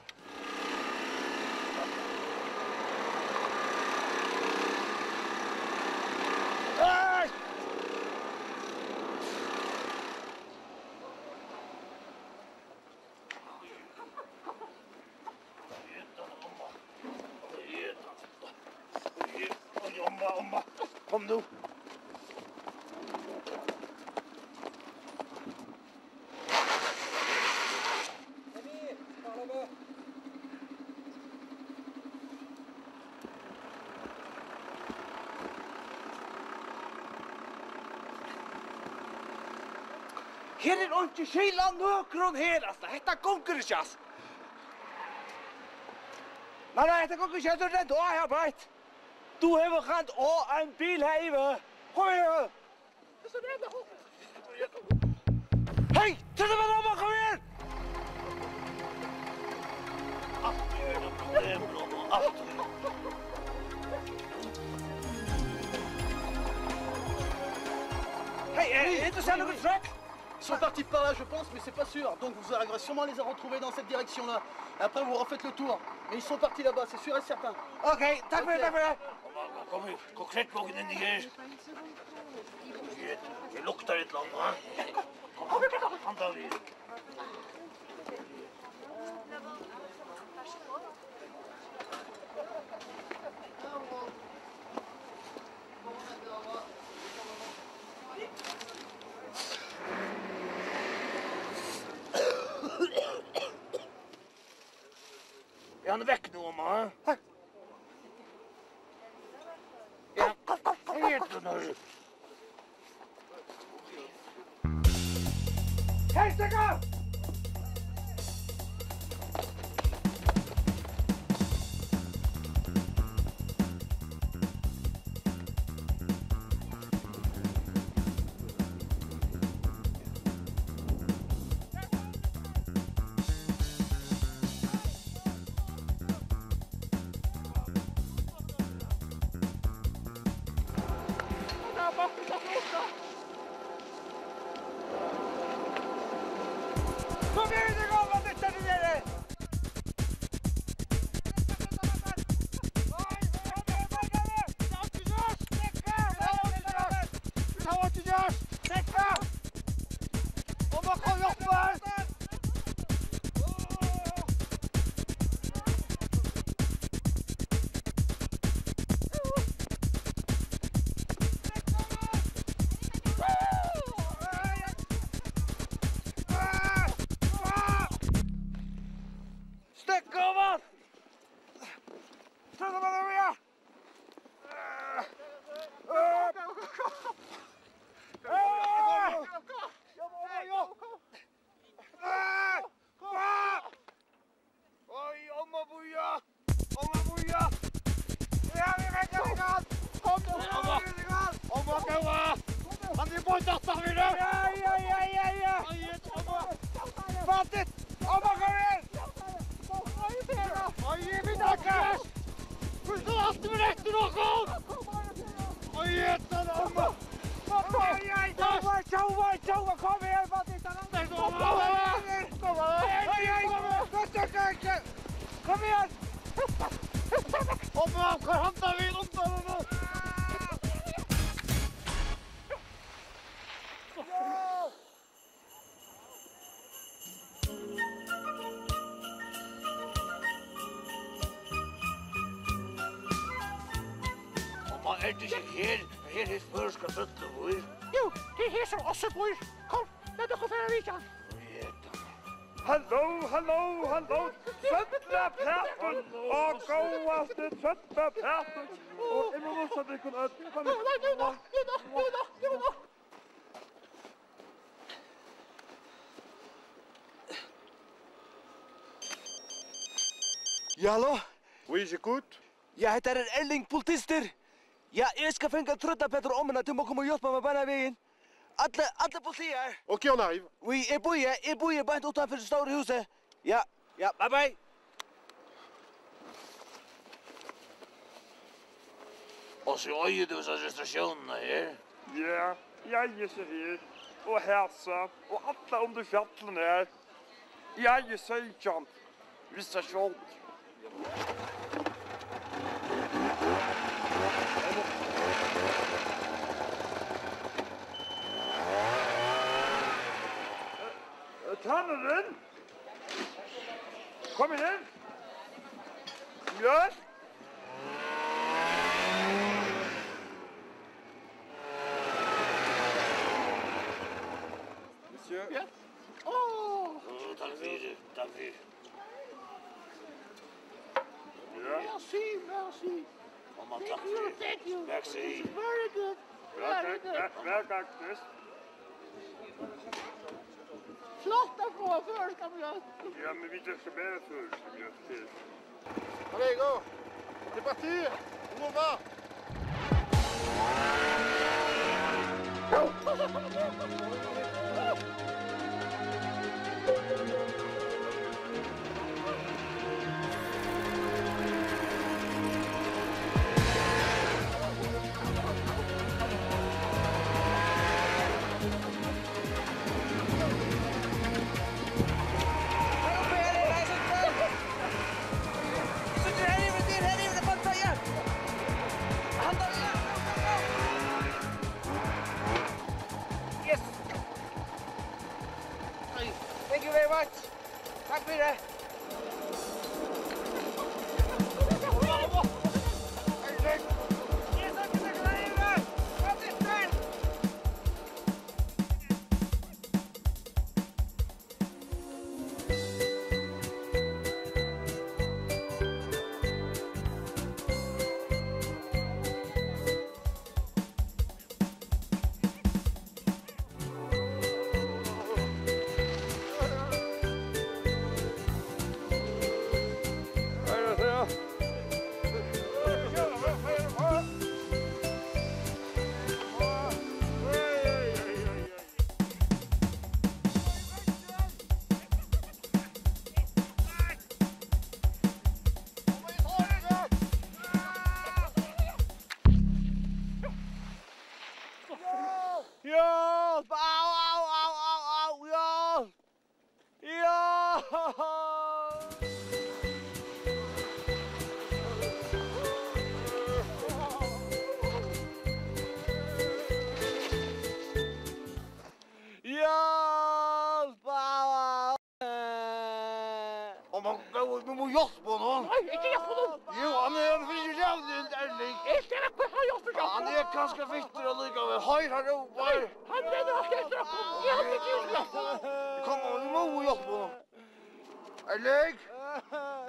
Kom nu. Her ikke skila nøkron her, altså. Hetta gongur ikke, altså. Nei, hetta gongur ikke. Du er redd å her, breit. Du har rent å en bil her ive. Kom her. Hei, tredje med Roma, kom igjen! Alt gjør det problemer og alt. Hei, du ser noe trekk? Ils sont partis par là, je pense, mais c'est pas sûr. Donc vous arriverez sûrement à les retrouver dans cette direction-là. Après, vous refaites le tour. Mais ils sont partis là-bas, c'est sûr et certain. Ok, takk for det. Kom her, gå klettbogen inn I her. Det lukter et eller annet. Kom, han tar vi. Er han vekk nå, mamma? Ja, helt når... Hei, stikker! Kom igjen, det går, hva dette er det? Kom igjen! Omma, hvor handa vi rundt nå? Omma, er du ikke her? Her er førska søttebor. Jo, det er her som også bor. Kom, lad dere få vite. Hallo. Søtta Perton og gåaste Søtta Perton. Og jeg må også det kunne øde. Kom igjen. Ja, hallo? Wie is het goed? Jeg heter Erling Politister. Ja, jeg skal fengt trøtta Petter om henne til å komme og hjelpe meg beina veien. Alle politier. Ok, nej. Jeg bor bare utenfor det store huset. Ja, bye. Og så øyer du så restriktionerna her. Ja, jeg er så her. Og hersa. Og alle under fjallen her. Jeg er søkjant. Restriktion. Tanneren! Kom inn! Ja? Monsieur? Ja. Takk for. Merci. Mamma, takk for. Thank you. Merci. Very good. Välkommen. Flotta frågor ska vi göra. Ja, men vi ska bära först. Allez, go. C'est parti. Où on va? Thank you very much. Takk for det. Hjelp! Au! Hjelp! Hjelp! Au! Vi må hjelpe honom. Nej, inte jag på dem. Jo, han är en förjävlig ärlig. Inte jag på han jag förstår. Han är ganska fitter och lika med höjd han ropar. Han menar att jag ska komma. Jag har inte gjort det. Kom on, vi må hjälpa honom. Ärlig?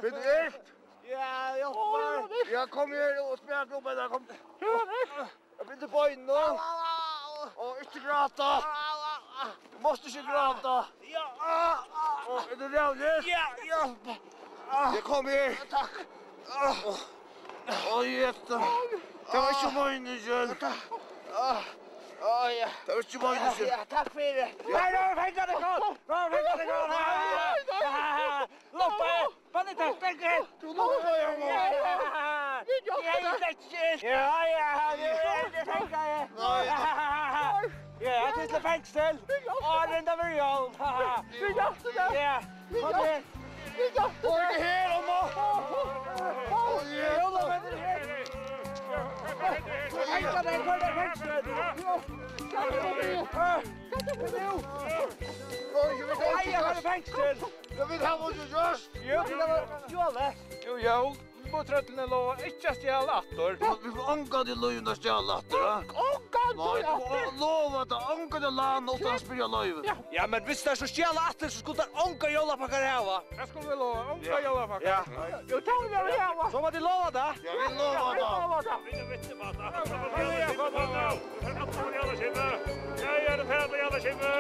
Vill du hjälp? Ja, hjälp. Ja, kom här och spela klubben där, kom. Jag vill inte böjna då. Och inte gråta. Du måste inte gråta. Är du rävlig? Ja, hjälp. Jag kommer här. Tack. Åh, jätte. Det var inte människan. Ja. Det var inte människan. Ja, tack för det. Nej, nu fänger det kvar. Loppa, vad är det? Tänk er. Du lovar jag mig. Ja, det tänker jag. Ja, till fängsel. Åren där vi gör. Ja, kom igen. Oj, det här om då. Tänka dig för det fängsel. Jag vill ha vad du görs. Jo, det. Jo. Småtrøttene lov ikke stjæle atter. Vi får anka til løyven og stjæle atter, da. Anka til atter? Lova det, anka til land og ta spyrja løyven. Ja, men hvis det er så stjæle atter, så skulle det anka jolapakker heva. Jeg skulle vel lova, anka jolapakker. Ja. Jo, ta vi vel heva. Så var det lova det? Ja, vi lova det. Vi vet inte vad det är. Kom igen, Kimme. Jag är det färdiga, Kimme.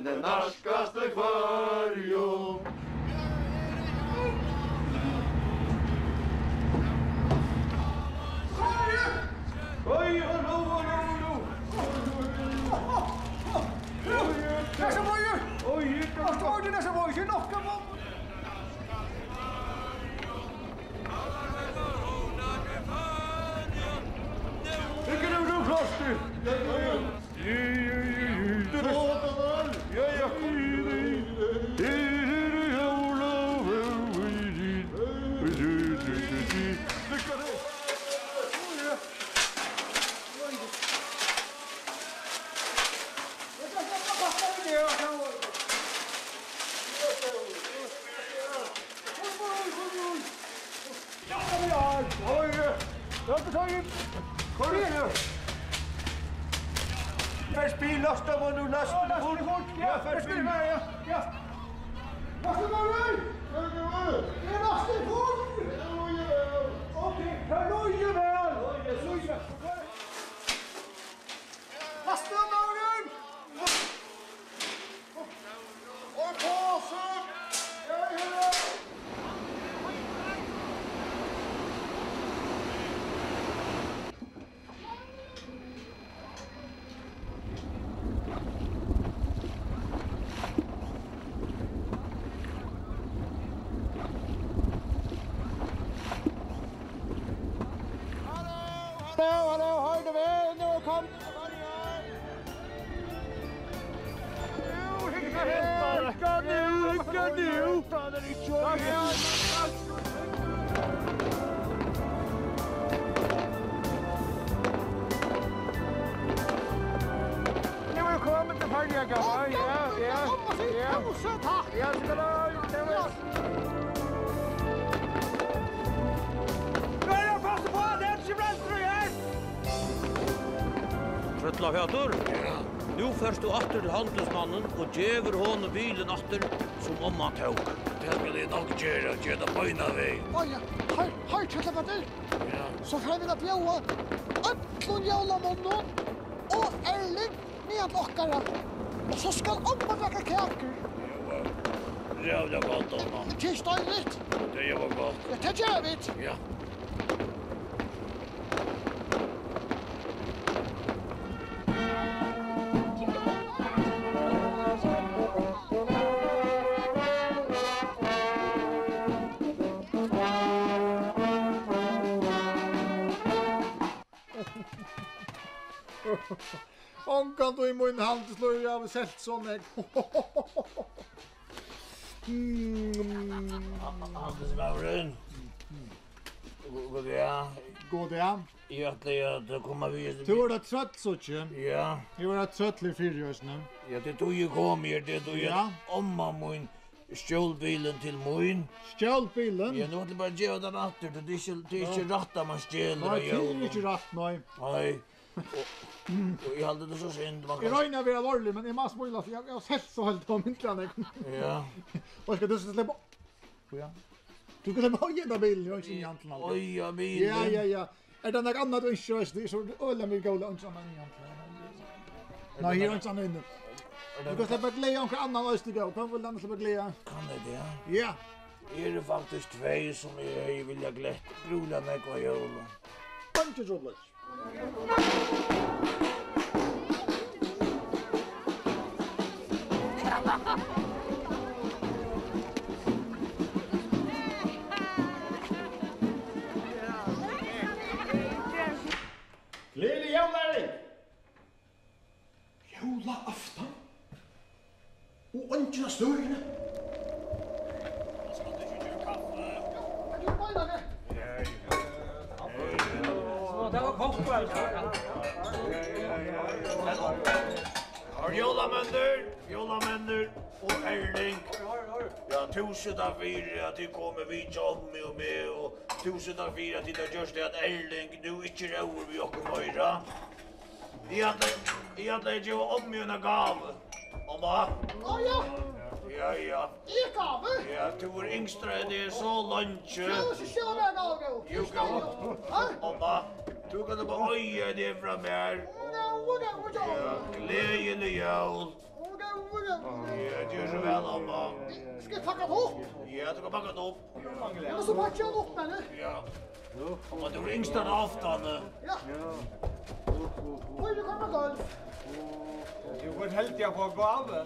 Den narskaste kvarjum. Oj, hallå. Dessa bojer! Oj, vad tar du dessa bojer? Knocka på! Vilken är du Kloster? Trøttlafjator? Ja. Nu først du atter til handelsmannen og djever hånden bilen atter som om han tog. Det skal det nok gjøre det bøyna vei. Oja, hei, Trøttlafjator. Ja. Så får vi da bjøa Øtlund Jævlamånden og Erling med okkara. Og så skal Amma drekka kaker. Rævla godt, Amma. Det er støyligt. Det var godt. Ja, det gjør vi. Ja. Onkan du i mun hand slår jag av selt som jag. Handelsmauren. God dag. God dag. Hjärtligt att komma vid. Du är trött så tjej. Ja. Jag är trött till fyrjösna. Ja, det tog ju kom här, det tog ju omma mun stjälbilen till mun. Stjälbilen? Ja, nu har det bara ge den åter. Det är inte rätt man stjäler. Nej, det är inte rätt, nej. Nej. Och jag hade det så synd. Jag röjnar vara varlig, men jag måste spoila för jag har sett så helt om inte. Ja. Vad ska du släppa? Ja. Du kan släppa ge den bilen, jag är inte egentligen alltid. Oj, ja, bilen. Ja. Är det något annat du inte kör? Det är så ölla mig gola och inte annan egentligen. Nej, här är inte annan inne. Du kan släppa glädje om annan öst gå. Kan väl annars släppa glädje? Kan det ja? Ja. Är det faktiskt två som jag vill jag glätt. Rola mig och jola. Inte så blöts. Aftan? Og ungen av størene. Det var koppar. Har Jolamender og Erling. Ja, 1004 at de kommer vid Tommy og meg, og 1004 at de har gjort det at Erling nu ikke røver vi okker møyra. I at jeg gjør om i en gave. Omma? Ja. Ja. I gave? Ja, du var yngstre, det er så lunsje. Ja, så ser jeg gave. Jo, Omma, du kan bare øye det fra mer. Ja, gledelig jul. Ja, det er så vel, Omma. Skal jeg pakke det opp? Ja, du kan pakke det opp. Ja, så pakker jeg det opp, eller? Ja. Omma, du var yngstre enn aftene. Ja. Oi, du kan med golf. Du går helt jeg på gave.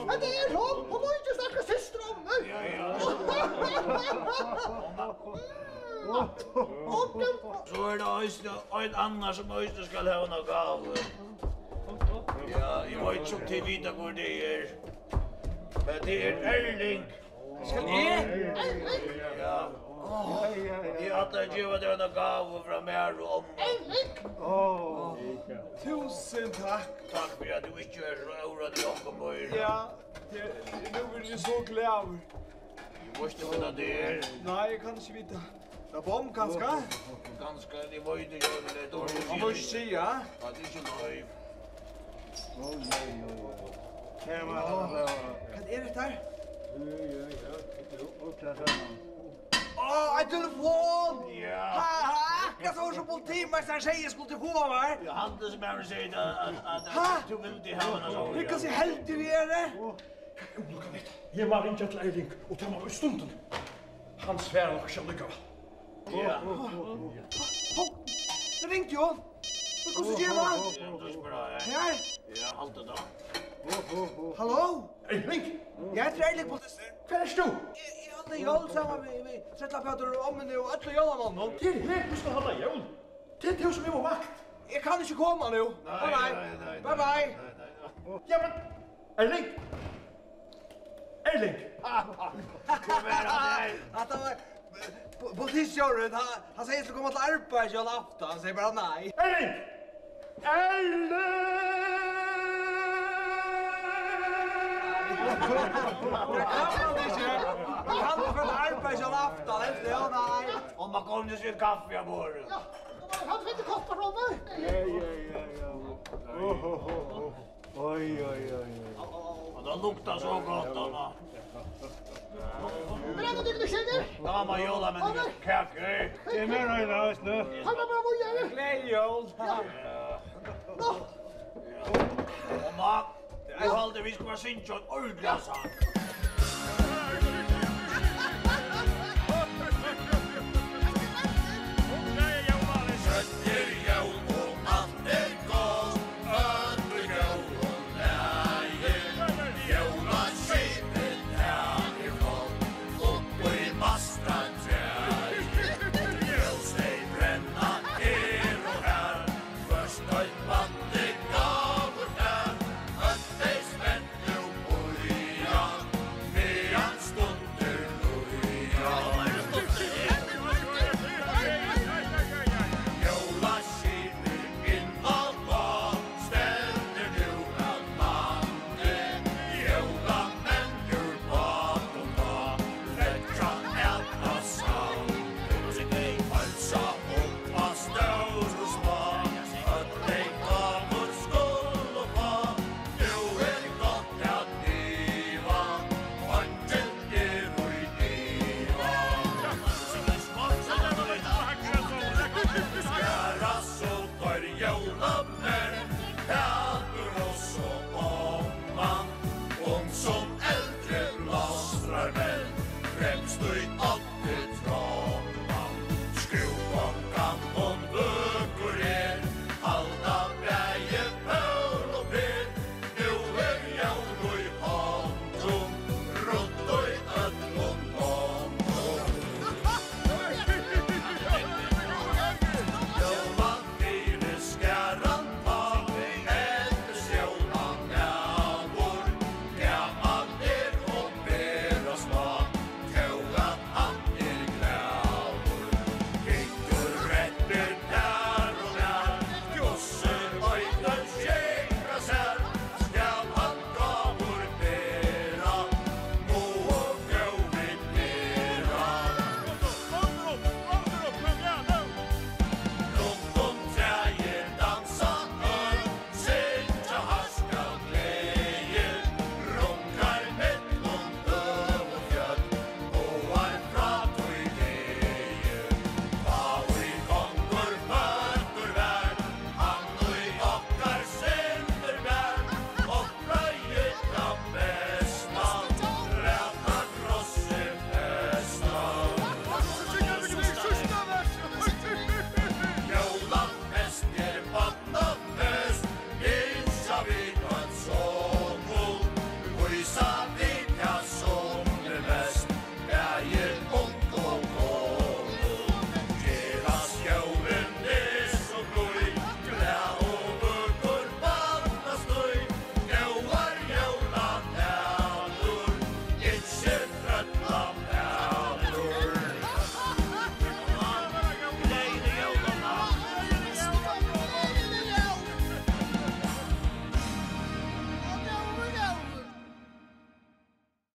Men det er sånn, hun må ikke snakke søster om meg. Så er det en annen som også skal ha noe gave. Ja, jeg vet ikke om til vite hvor det er. Men det er Erling. Skal jeg? Erling? Ja. Jeg hadde givet deg en gave fra mer og om. Erling? Tusen takk. Takk for at du ikke er røret i åkken møyre. Ja, nu blir jeg så glad. Jeg måste vite det er. Nei, jeg kan ikke vite. Det er bom, kanskje? Ganske, det var ikke det er dårlig. Man må ikke si, ja? Ja, det er ikke nøy. Hva er dette her? En telefon! Ja. Akkurat så som politimesteren sier skulle til på meg. Ja, han som er sier at du vil til henne så. Hva så heldig vi er det? Uluka vet. Jeg må ringe til Erling og ta meg i stunden. Han sværer nok ikke lykke. Ja. Det ringte jo. Hvordan gjør man? Ja, du spør deg. Her? Ja, alt det da. Hallo? Erling? Jeg heter Erling Politister. Hva er du? Jeg hadde jól sammen med Trettlapeter og Ommene og alle jólamannen. Det er her du skal holde jól. Det er det som er på vakt. Jeg kan ikke komme nå. Bye. Bye. Ja, men... Erling! Erling! Kom her, han At det var... Politistjåren, han sier til å komme til arbeid i alle aften. Han sier bare nei. Erling! Man kan få en arbeid i alle aften. Helt det, ja, nei. Om man kommer til sin kaffe jeg bor. Ja, han fikk ikke kopper fra meg. Oi. Og det lukter så godt, Anna. Men er det ikke kjenner? Da må jeg gjøre med en kake. Det er mer enn oss nå. Han er bare hvor jeg er. Gled jól. Nå. Mamma, du holder vi skal være sint og en ordentlig sang. Som äldre blastrar väl främst i